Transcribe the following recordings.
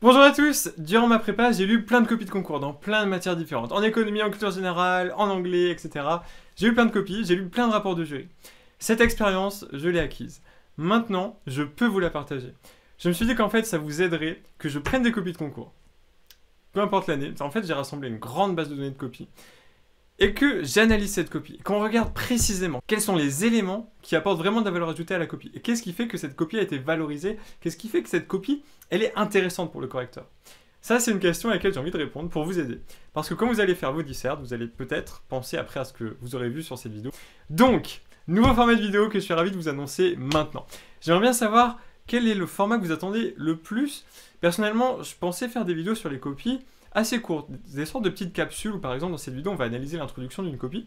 Bonjour à tous. Durant ma prépa, j'ai lu plein de copies de concours dans plein de matières différentes. En économie, en culture générale, en anglais, etc. J'ai lu plein de copies, j'ai lu plein de rapports de jury. Cette expérience, je l'ai acquise. Maintenant, je peux vous la partager. Je me suis dit qu'en fait, ça vous aiderait que je prenne des copies de concours. Peu importe l'année. En fait, j'ai rassemblé une grande base de données de copies. Et que j'analyse cette copie, qu'on regarde précisément quels sont les éléments qui apportent vraiment de la valeur ajoutée à la copie. Et qu'est-ce qui fait que cette copie a été valorisée? Qu'est-ce qui fait que cette copie, elle est intéressante pour le correcteur? Ça, c'est une question à laquelle j'ai envie de répondre pour vous aider. Parce que quand vous allez faire vos dissertes, vous allez peut-être penser après à ce que vous aurez vu sur cette vidéo. Donc, nouveau format de vidéo que je suis ravi de vous annoncer maintenant. J'aimerais bien savoir quel est le format que vous attendez le plus. Personnellement, je pensais faire des vidéos sur les copies assez courtes, des sortes de petites capsules où par exemple dans cette vidéo on va analyser l'introduction d'une copie.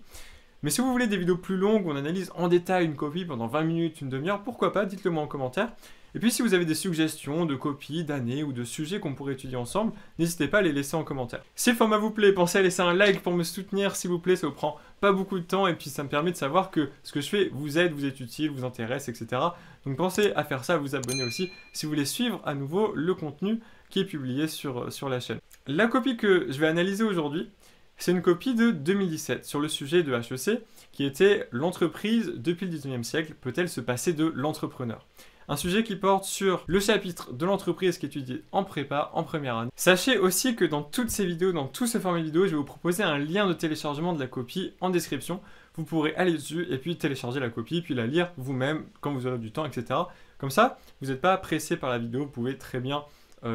Mais si vous voulez des vidéos plus longues où on analyse en détail une copie pendant 20 minutes, une demi-heure, pourquoi pas, dites-le moi en commentaire. Et puis si vous avez des suggestions de copies, d'années ou de sujets qu'on pourrait étudier ensemble, n'hésitez pas à les laisser en commentaire. Si le format vous plaît, pensez à laisser un like pour me soutenir s'il vous plaît, ça vous prend pas beaucoup de temps et puis ça me permet de savoir que ce que je fais vous aide, vous est utile, vous intéresse, etc. Donc pensez à faire ça, à vous abonner aussi si vous voulez suivre à nouveau le contenu qui est publié sur la chaîne. La copie que je vais analyser aujourd'hui, c'est une copie de 2017 sur le sujet de HEC qui était l'entreprise depuis le 19e siècle, peut-elle se passer de l'entrepreneur? Un sujet qui porte sur le chapitre de l'entreprise qui est étudié en prépa, en première année. Sachez aussi que dans toutes ces vidéos, dans tout ce format vidéo, je vais vous proposer un lien de téléchargement de la copie en description. Vous pourrez aller dessus et puis télécharger la copie, puis la lire vous-même quand vous aurez du temps, etc. Comme ça, vous n'êtes pas pressé par la vidéo, vous pouvez très bien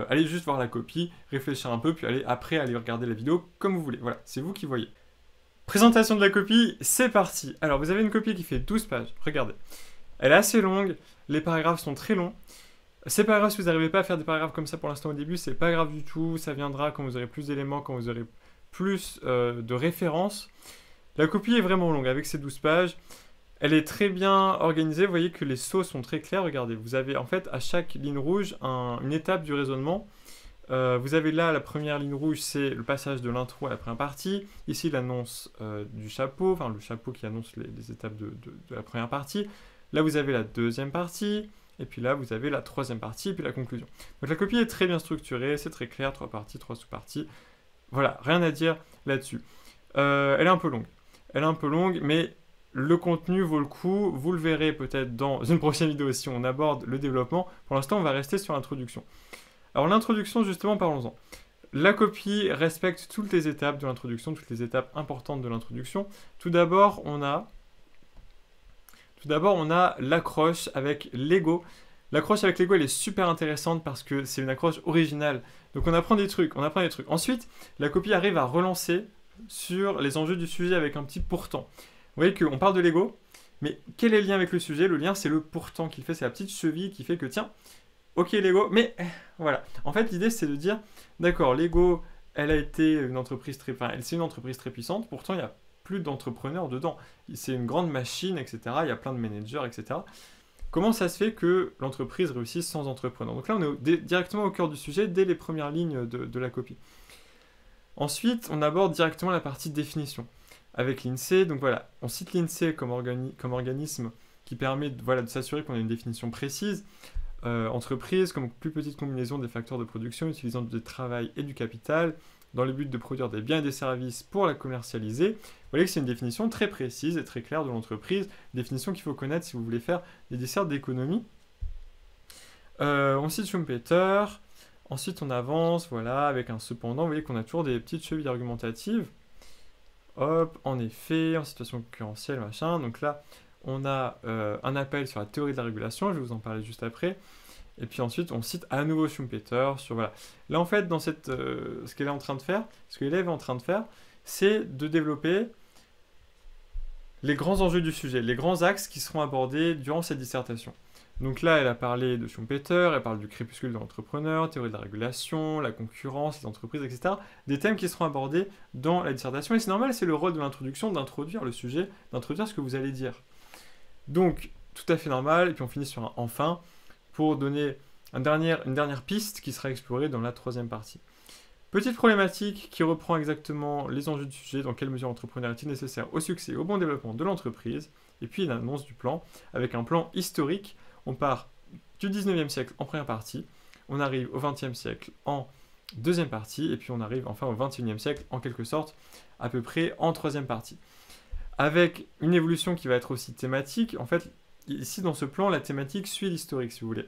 allez juste voir la copie, réfléchir un peu, puis après aller regarder la vidéo comme vous voulez. Voilà, c'est vous qui voyez. Présentation de la copie, c'est parti. Alors, vous avez une copie qui fait 12 pages, regardez. Elle est assez longue, les paragraphes sont très longs. C'est pas grave si vous n'arrivez pas à faire des paragraphes comme ça pour l'instant au début, c'est pas grave du tout, ça viendra quand vous aurez plus d'éléments, quand vous aurez plus de références. La copie est vraiment longue, avec ces 12 pages. Elle est très bien organisée, vous voyez que les sauts sont très clairs, regardez, vous avez en fait à chaque ligne rouge une étape du raisonnement. Vous avez là la première ligne rouge, c'est le passage de l'intro à la première partie, ici l'annonce du chapeau, enfin le chapeau qui annonce les étapes de la première partie. Là vous avez la deuxième partie, et puis là vous avez la troisième partie, et puis la conclusion. Donc la copie est très bien structurée, c'est très clair, 3 parties, 3 sous-parties. Voilà, rien à dire là-dessus. Elle est un peu longue. Elle est un peu longue, mais le contenu vaut le coup, vous le verrez peut-être dans une prochaine vidéo si on aborde le développement. Pour l'instant, on va rester sur l'introduction. Alors l'introduction, justement, parlons-en. La copie respecte toutes les étapes de l'introduction, toutes les étapes importantes de l'introduction. Tout d'abord, on a l'accroche avec Lego. L'accroche avec Lego, elle est super intéressante parce que c'est une accroche originale. Donc on apprend des trucs, Ensuite, la copie arrive à relancer sur les enjeux du sujet avec un petit pourtant. Vous voyez qu'on parle de Lego, mais quel est le lien avec le sujet? Le lien, c'est le pourtant qu'il fait, c'est la petite cheville qui fait que, tiens, ok Lego, mais voilà. En fait, l'idée, c'est de dire, d'accord, Lego, elle a été une entreprise c'est une entreprise très puissante, pourtant, il n'y a plus d'entrepreneurs dedans. C'est une grande machine, etc. Il y a plein de managers, etc. Comment ça se fait que l'entreprise réussisse sans entrepreneur? Donc là, on est directement au cœur du sujet, dès les premières lignes de la copie. Ensuite, on aborde directement la partie définition avec l'INSEE. Donc voilà, on cite l'INSEE comme organisme qui permet de s'assurer qu'on a une définition précise. Entreprise comme plus petite combinaison des facteurs de production utilisant du travail et du capital dans le but de produire des biens et des services pour la commercialiser. Vous voyez que c'est une définition très précise et très claire de l'entreprise, définition qu'il faut connaître si vous voulez faire des desserts d'économie. On cite Schumpeter. Ensuite, on avance, voilà, avec un cependant. Vous voyez qu'on a toujours des petites chevilles argumentatives. Hop, en effet, en situation concurrentielle, machin. Donc là, on a un appel sur la théorie de la régulation, je vais vous en parler juste après. Et puis ensuite, on cite à nouveau Schumpeter sur, voilà. Là, en fait, dans ce qu'elle est en train de faire, ce que l'élève est en train de faire, c'est de développer les grands enjeux du sujet, les grands axes qui seront abordés durant cette dissertation. Donc là, elle a parlé de Schumpeter, elle parle du crépuscule de l'entrepreneur, théorie de la régulation, la concurrence, les entreprises, etc. Des thèmes qui seront abordés dans la dissertation. Et c'est normal, c'est le rôle de l'introduction d'introduire le sujet, d'introduire ce que vous allez dire. Donc, tout à fait normal. Et puis on finit sur un « enfin » pour donner une dernière piste qui sera explorée dans la troisième partie. Petite problématique qui reprend exactement les enjeux du sujet, dans quelle mesure l'entrepreneur est-il nécessaire au succès et au bon développement de l'entreprise, et puis une annonce du plan, avec un plan historique. On part du 19e siècle en première partie, on arrive au XXe siècle en deuxième partie, et puis on arrive enfin au XXIe siècle en quelque sorte, à peu près en troisième partie. Avec une évolution qui va être aussi thématique, en fait, ici dans ce plan, la thématique suit l'historique si vous voulez.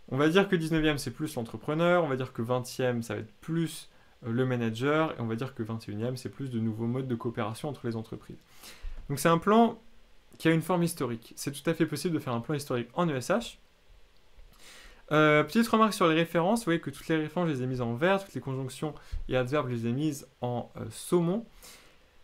On va dire que 19e c'est plus l'entrepreneur, on va dire que 20e ça va être plus le manager, et on va dire que 21e c'est plus de nouveaux modes de coopération entre les entreprises. Donc c'est un plan qui a une forme historique. C'est tout à fait possible de faire un plan historique en ESH. Petite remarque sur les références, vous voyez que toutes les références je les ai mises en vert, toutes les conjonctions et adverbes je les ai mises en saumon.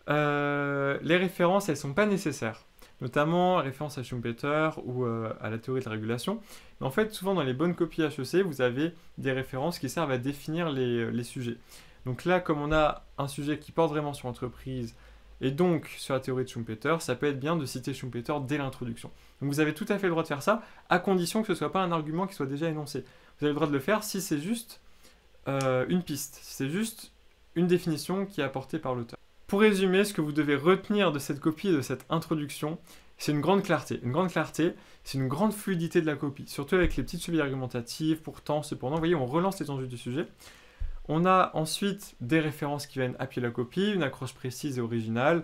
Les références elles ne sont pas nécessaires, notamment référence à Schumpeter ou à la théorie de la régulation. Mais en fait, souvent dans les bonnes copies HEC, vous avez des références qui servent à définir les sujets. Donc là, comme on a un sujet qui porte vraiment sur l'entreprise et donc sur la théorie de Schumpeter, ça peut être bien de citer Schumpeter dès l'introduction. Donc vous avez tout à fait le droit de faire ça, à condition que ce ne soit pas un argument qui soit déjà énoncé. Vous avez le droit de le faire si c'est juste une piste, si c'est juste une définition qui est apportée par l'auteur. Pour résumer, ce que vous devez retenir de cette copie et de cette introduction, c'est une grande clarté. Une grande clarté, c'est une grande fluidité de la copie, surtout avec les petites suivis argumentatives, pourtant, cependant. Vous voyez, on relance les enjeux du sujet. On a ensuite des références qui viennent appuyer la copie, une accroche précise et originale.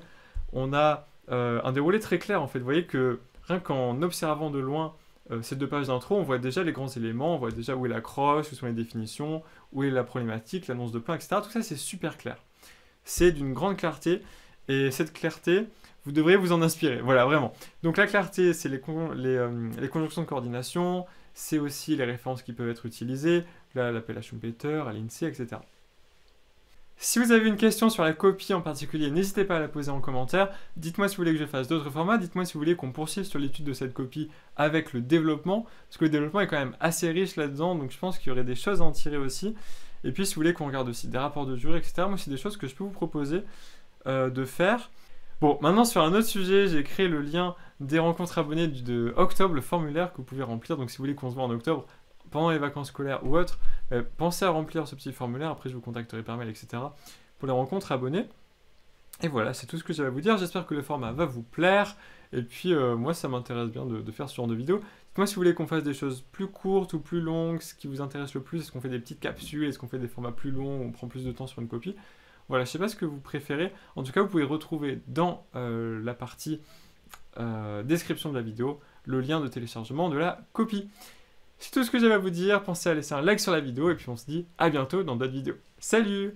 On a un déroulé très clair, en fait. Vous voyez que rien qu'en observant de loin ces deux pages d'intro, on voit déjà les grands éléments, on voit déjà où est l'accroche, où sont les définitions, où est la problématique, l'annonce de plan, etc. Tout ça, c'est super clair. C'est d'une grande clarté, et cette clarté, vous devriez vous en inspirer, voilà, vraiment. Donc la clarté, c'est les conjonctions de coordination, c'est aussi les références qui peuvent être utilisées, là, l'appel à Schumpeter, à l'INSEE, etc. Si vous avez une question sur la copie en particulier, n'hésitez pas à la poser en commentaire. Dites-moi si vous voulez que je fasse d'autres formats, dites-moi si vous voulez qu'on poursuive sur l'étude de cette copie avec le développement, parce que le développement est quand même assez riche là-dedans, donc je pense qu'il y aurait des choses à en tirer aussi. Et puis si vous voulez qu'on regarde aussi des rapports de jury, etc., moi c'est des choses que je peux vous proposer de faire. Bon, maintenant sur un autre sujet, j'ai créé le lien des rencontres abonnées de octobre, le formulaire que vous pouvez remplir, donc si vous voulez qu'on se voit en octobre, pendant les vacances scolaires ou autres, pensez à remplir ce petit formulaire, après je vous contacterai par mail, etc. pour les rencontres abonnées. Et voilà, c'est tout ce que j'avais à vous dire, j'espère que le format va vous plaire, et puis moi ça m'intéresse bien de faire ce genre de vidéo. Dites-moi si vous voulez qu'on fasse des choses plus courtes ou plus longues, ce qui vous intéresse le plus, est-ce qu'on fait des petites capsules, est-ce qu'on fait des formats plus longs, où on prend plus de temps sur une copie. Voilà, je sais pas ce que vous préférez, en tout cas vous pouvez retrouver dans la partie description de la vidéo le lien de téléchargement de la copie. C'est tout ce que j'avais à vous dire, pensez à laisser un like sur la vidéo et puis on se dit à bientôt dans d'autres vidéos. Salut!